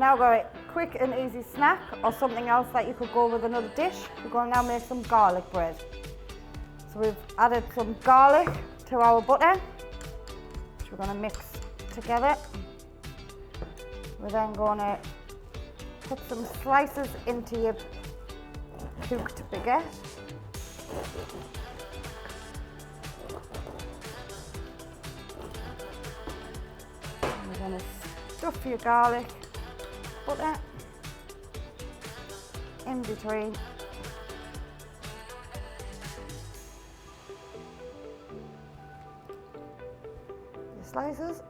now got a quick and easy snack or something else that you could go with another dish. We're going to now make some garlic bread. So we've added some garlic to our butter, which we're going to mix together. We're then going to put some slices into your cooked baguette. And we're going to stuff your garlic butter in between your slices.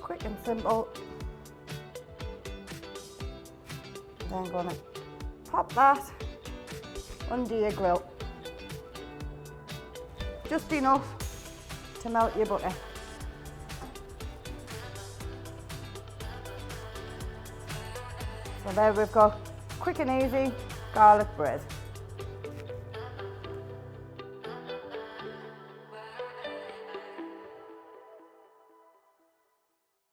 Quick and simple. Then I'm going to pop that under your grill. Just enough to melt your butter. So there we've got quick and easy garlic bread.